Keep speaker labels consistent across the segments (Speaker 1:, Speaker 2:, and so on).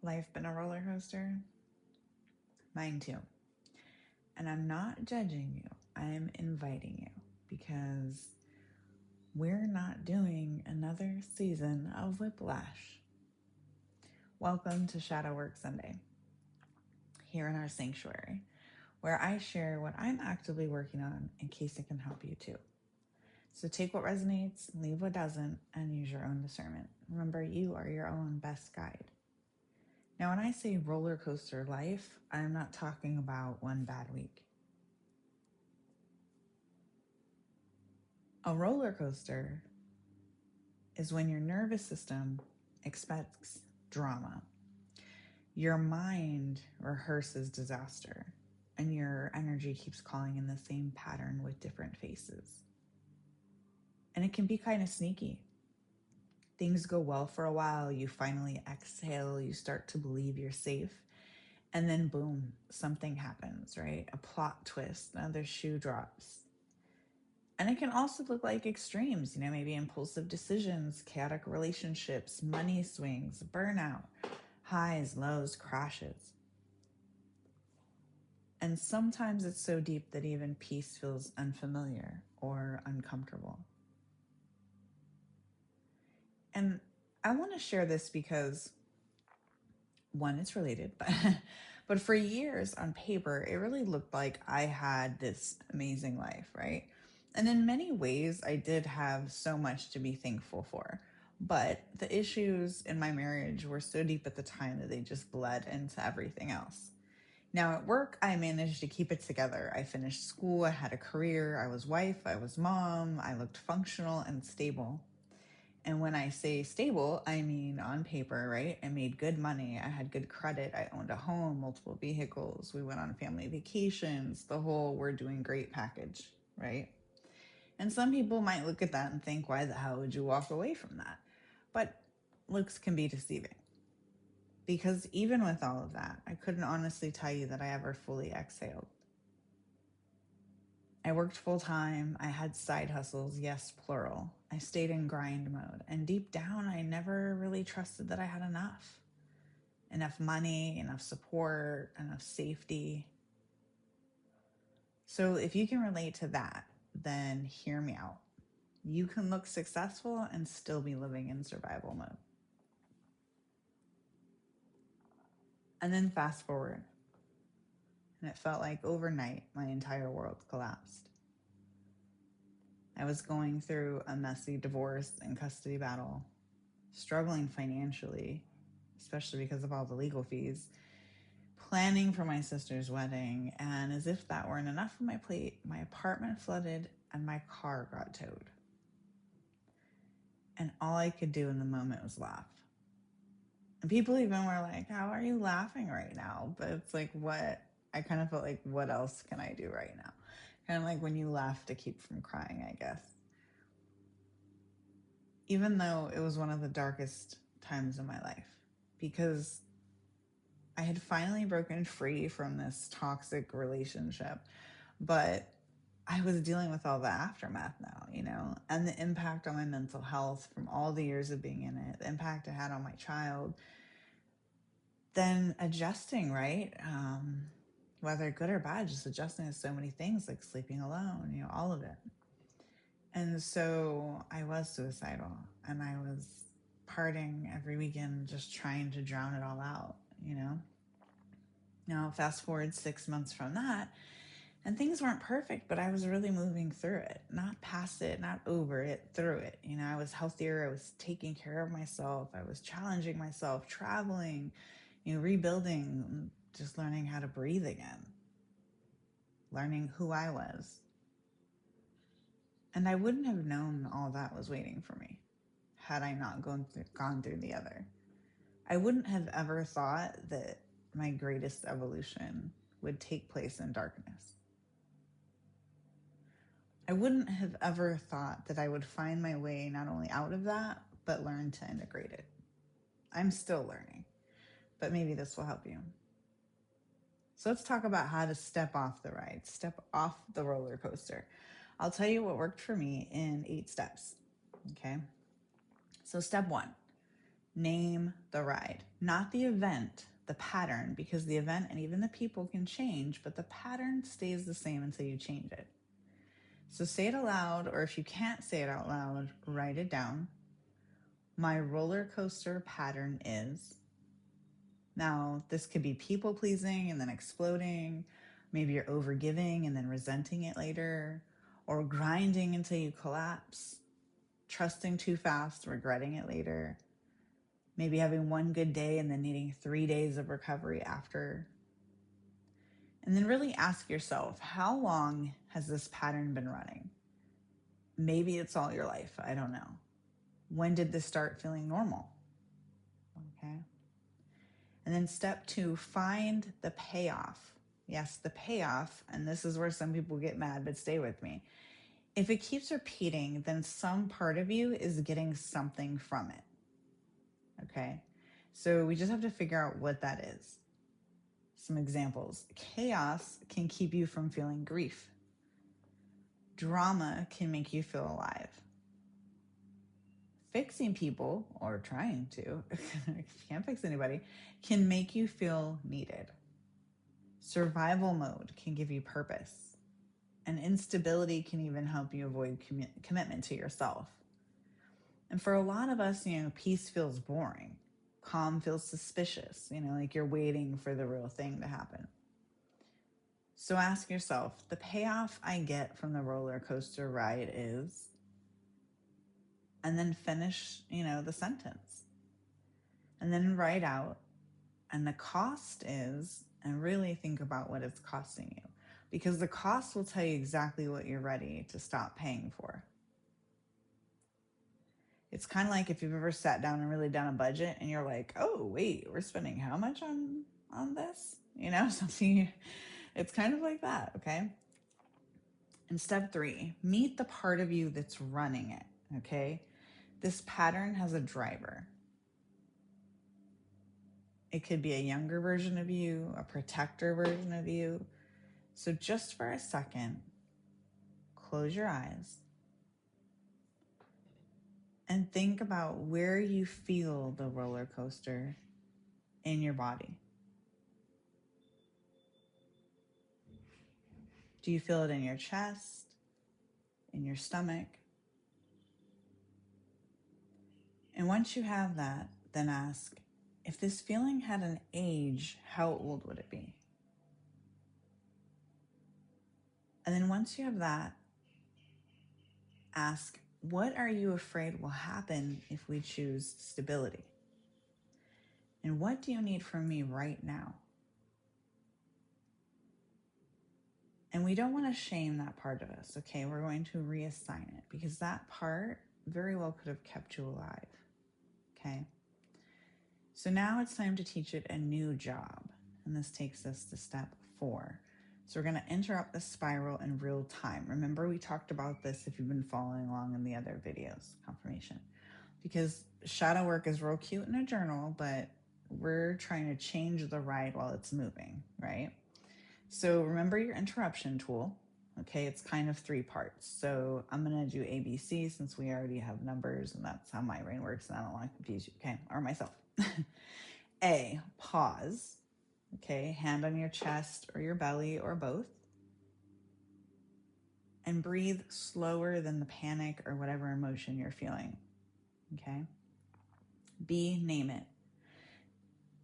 Speaker 1: Life been a roller coaster? Mine too. And I'm not judging you, I am inviting you because we're not doing another season of Whiplash. Welcome to Shadow Work Sunday, here in our sanctuary, where I share what I'm actively working on in case it can help you too. So take what resonates, leave what doesn't, and use your own discernment. Remember, you are your own best guide. Now, when I say roller coaster life, I'm not talking about one bad week. A roller coaster is when your nervous system expects drama. Your mind rehearses disaster, and your energy keeps calling in the same pattern with different faces. And it can be kind of sneaky. Things go well for a while, you finally exhale, you start to believe you're safe, and then boom, something happens, right? A plot twist, another shoe drops. And it can also look like extremes, maybe impulsive decisions, chaotic relationships, money swings, burnout, highs, lows, crashes. And sometimes it's so deep that even peace feels unfamiliar or uncomfortable. And I want to share this because, one, it's related, but for years on paper, it really looked like I had this amazing life, right? And in many ways, I did have so much to be thankful for. But the issues in my marriage were so deep at the time that they just bled into everything else. Now, at work, I managed to keep it together. I finished school, I had a career, I was wife, I was mom, I looked functional and stable. And when I say stable, I mean on paper, right? I made good money. I had good credit. I owned a home, multiple vehicles. We went on family vacations, the whole we're doing great package, right? And some people might look at that and think, why the hell would you walk away from that? But looks can be deceiving. Because even with all of that, I couldn't honestly tell you that I ever fully exhaled. I worked full time. I had side hustles, yes, plural. I stayed in grind mode. And deep down, I never really trusted that I had enough. Enough money, enough support, enough safety. So if you can relate to that, then hear me out. You can look successful and still be living in survival mode. And then fast forward, and it felt like overnight my entire world collapsed. I was going through a messy divorce and custody battle, struggling financially, especially because of all the legal fees, planning for my sister's wedding, and as if that weren't enough on my plate, my apartment flooded and my car got towed. And all I could do in the moment was laugh. And people even were like, how are you laughing right now? But it's like, what? I kind of felt like, what else can I do right now? Kind of like when you laugh to keep from crying, I guess. Even though it was one of the darkest times in my life, because I had finally broken free from this toxic relationship, but I was dealing with all the aftermath now, and the impact on my mental health from all the years of being in it, the impact it had on my child, then adjusting, right? Whether good or bad, just adjusting to so many things like sleeping alone, all of it. And so I was suicidal and I was partying every weekend, just trying to drown it all out. Now, fast forward 6 months from that, and things weren't perfect, but I was really moving through it, not past it, not over it, through it. I was healthier. I was taking care of myself. I was challenging myself, traveling, rebuilding, just learning how to breathe again, learning who I was. And I wouldn't have known all that was waiting for me had I not gone through the other. I wouldn't have ever thought that my greatest evolution would take place in darkness. I wouldn't have ever thought that I would find my way not only out of that, but learn to integrate it. I'm still learning, but maybe this will help you. So let's talk about how to step off the ride, step off the roller coaster. I'll tell you what worked for me in 8 steps. Okay. So step 1, Name the ride, not the event, the pattern, because the event and even the people can change, but the pattern stays the same until you change it. So say it aloud, or if you can't say it out loud, write it down. My roller coaster pattern is. Now, this could be people pleasing and then exploding. Maybe you're overgiving and then resenting it later, or grinding until you collapse, trusting too fast, regretting it later. Maybe having one good day and then needing 3 days of recovery after. And then really ask yourself, how long has this pattern been running? Maybe it's all your life. I don't know. When did this start feeling normal? Okay. And then step 2, find the payoff. Yes, the payoff. And this is where some people get mad, but stay with me. If it keeps repeating, then some part of you is getting something from it. Okay. So we just have to figure out what that is. Some examples. Chaos can keep you from feeling grief. Drama can make you feel alive. Fixing people, or trying to, if you can't fix anybody, can make you feel needed. Survival mode can give you purpose. And instability can even help you avoid commitment to yourself. And for a lot of us, peace feels boring. Calm feels suspicious, like you're waiting for the real thing to happen. So ask yourself, the payoff I get from the roller coaster ride is, and then finish, the sentence. And then write out, and the cost is, and really think about what it's costing you. Because the cost will tell you exactly what you're ready to stop paying for. It's kind of like if you've ever sat down and really done a budget and you're like, oh, wait, we're spending how much on this? Something, it's kind of like that, okay? And step 3, meet the part of you that's running it, okay? This pattern has a driver. It could be a younger version of you, a protector version of you. So just for a second, close your eyes and think about where you feel the roller coaster in your body. Do you feel it in your chest, in your stomach? And once you have that, then ask, if this feeling had an age, how old would it be? And then once you have that, ask, what are you afraid will happen if we choose stability? And what do you need from me right now? And we don't want to shame that part of us, okay? We're going to reassign it because that part very well could have kept you alive, okay? So now it's time to teach it a new job. And this takes us to step 4. So we're going to interrupt the spiral in real time. Remember, we talked about this if you've been following along in the other videos, confirmation. Because shadow work is real cute in a journal, but we're trying to change the ride while it's moving, right? So remember your interruption tool, okay? It's kind of 3 parts. So I'm going to do ABC since we already have numbers and that's how my brain works and I don't want to confuse you, okay? Or myself. A, pause, okay? Hand on your chest or your belly or both. And breathe slower than the panic or whatever emotion you're feeling, okay? B, name it.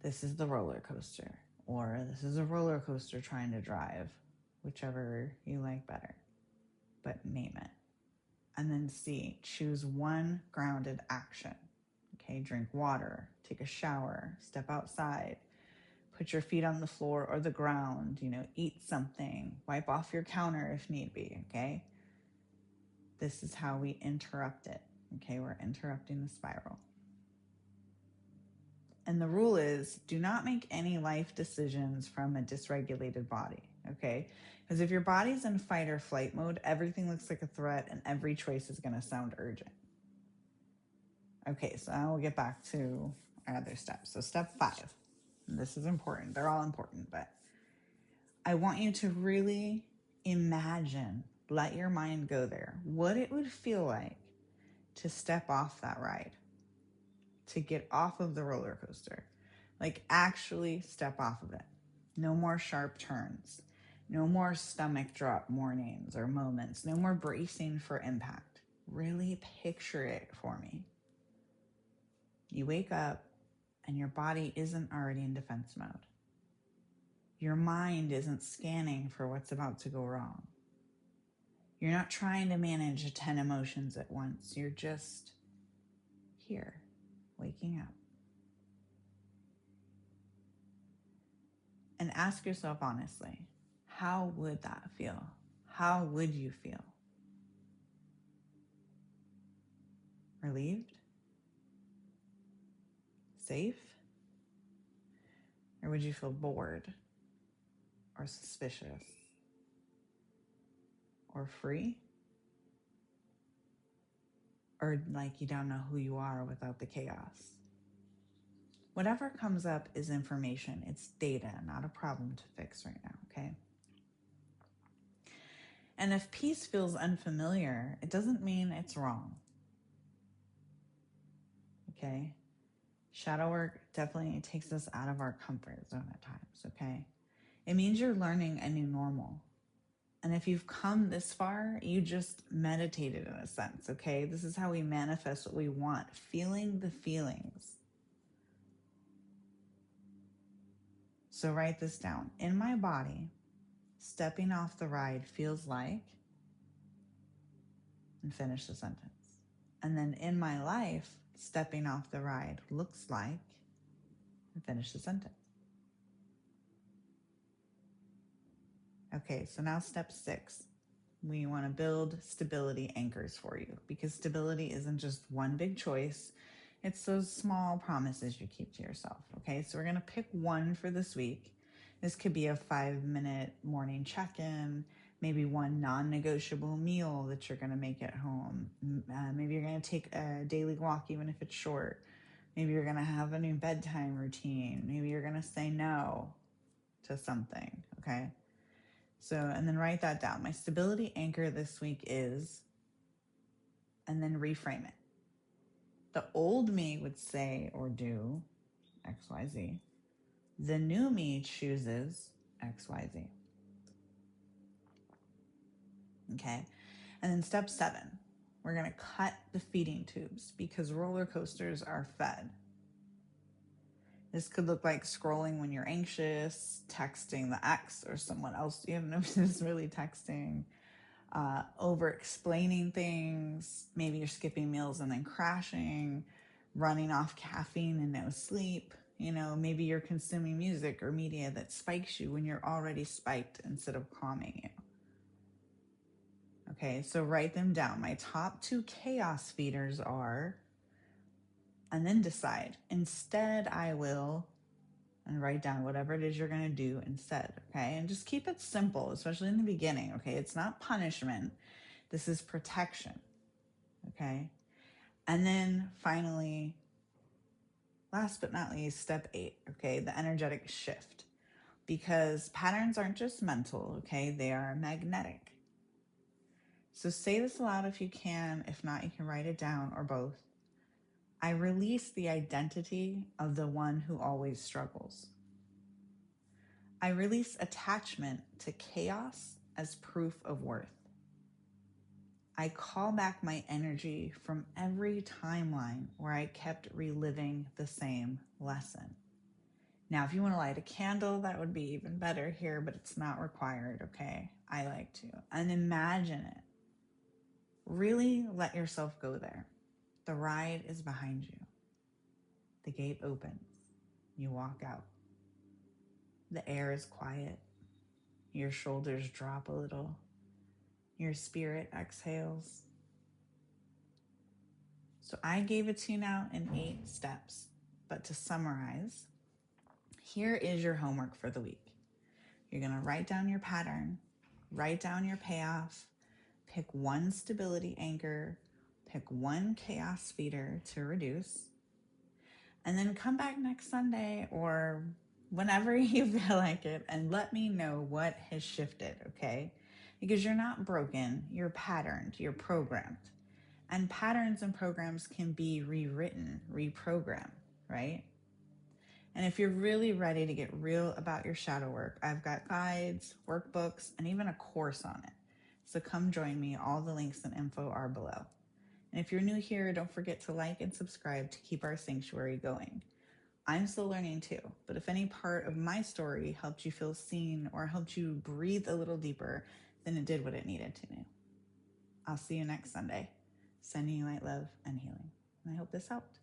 Speaker 1: This is the roller coaster. Or this is a roller coaster trying to drive, whichever you like better, but name it. And then C, choose one grounded action. Okay, drink water, take a shower, step outside, put your feet on the floor or the ground, eat something, wipe off your counter if need be, okay? This is how we interrupt it, okay? We're interrupting the spiral. And the rule is, do not make any life decisions from a dysregulated body, okay? Because if your body's in fight or flight mode, everything looks like a threat and every choice is going to sound urgent. Okay, so now we'll get back to our other steps. So step 5, and this is important. They're all important, but I want you to really imagine, let your mind go there, what it would feel like to step off that ride, to get off of the roller coaster. Like, actually step off of it. No more sharp turns. No more stomach drop mornings or moments. No more bracing for impact. Really picture it for me. You wake up and your body isn't already in defense mode. Your mind isn't scanning for what's about to go wrong. You're not trying to manage 10 emotions at once. You're just here, waking up. And ask yourself honestly, how would that feel? How would you feel? Relieved? Safe? Or would you feel bored? Or suspicious? Or free? Or like you don't know who you are without the chaos? Whatever comes up is information. It's data, not a problem to fix right now, okay? And if peace feels unfamiliar, it doesn't mean it's wrong, okay? Shadow work definitely takes us out of our comfort zone at times, okay? It means you're learning a new normal. And if you've come this far, you just meditated in a sense, okay? This is how we manifest what we want, feeling the feelings. So write this down. In my body, stepping off the ride feels like, and finish the sentence. And then in my life, stepping off the ride looks like, and finish the sentence. Okay, so now step 6. We want to build stability anchors for you, because stability isn't just one big choice. It's those small promises you keep to yourself. Okay, so we're going to pick one for this week. This could be a 5-minute morning check-in, maybe one non-negotiable meal that you're going to make at home. Maybe you're going to take a daily walk, even if it's short. Maybe you're going to have a new bedtime routine. Maybe you're going to say no to something, okay? So, and then write that down. My stability anchor this week is, and then reframe it. The old me would say or do XYZ. The new me chooses XYZ. Okay. And then step 7, we're going to cut the feeding tubes, because roller coasters are fed. This could look like scrolling when you're anxious, texting the ex or someone else you have no business really texting, over-explaining things. Maybe you're skipping meals and then crashing, running off caffeine and no sleep. Maybe you're consuming music or media that spikes you when you're already spiked instead of calming you. Okay, so write them down. My top 2 chaos feeders are, and then decide. Instead, I will, and write down whatever it is you're going to do instead, okay? And just keep it simple, especially in the beginning, okay? It's not punishment. This is protection, okay? And then finally, last but not least, step 8, okay? The energetic shift. Because patterns aren't just mental, okay? They are magnetic. So say this aloud if you can. If not, you can write it down, or both. I release the identity of the one who always struggles. I release attachment to chaos as proof of worth. I call back my energy from every timeline where I kept reliving the same lesson. Now, if you want to light a candle, that would be even better here, but it's not required, okay? I like to. And imagine it. Really let yourself go there. The ride is behind you. The gate opens. You walk out. The air is quiet. Your shoulders drop a little. Your spirit exhales. So I gave it to you now in 8 steps. But to summarize, here is your homework for the week. You're going to write down your pattern, write down your payoff, pick one stability anchor, pick one chaos feeder to reduce, and then come back next Sunday or whenever you feel like it and let me know what has shifted, okay? Because you're not broken, you're patterned, you're programmed. And patterns and programs can be rewritten, reprogrammed, right? And if you're really ready to get real about your shadow work, I've got guides, workbooks, and even a course on it. So come join me. All the links and info are below. And if you're new here, don't forget to like and subscribe to keep our sanctuary going. I'm still learning too, but if any part of my story helped you feel seen or helped you breathe a little deeper, then it did what it needed to do. I'll see you next Sunday. Sending you light, love, and healing. And I hope this helped.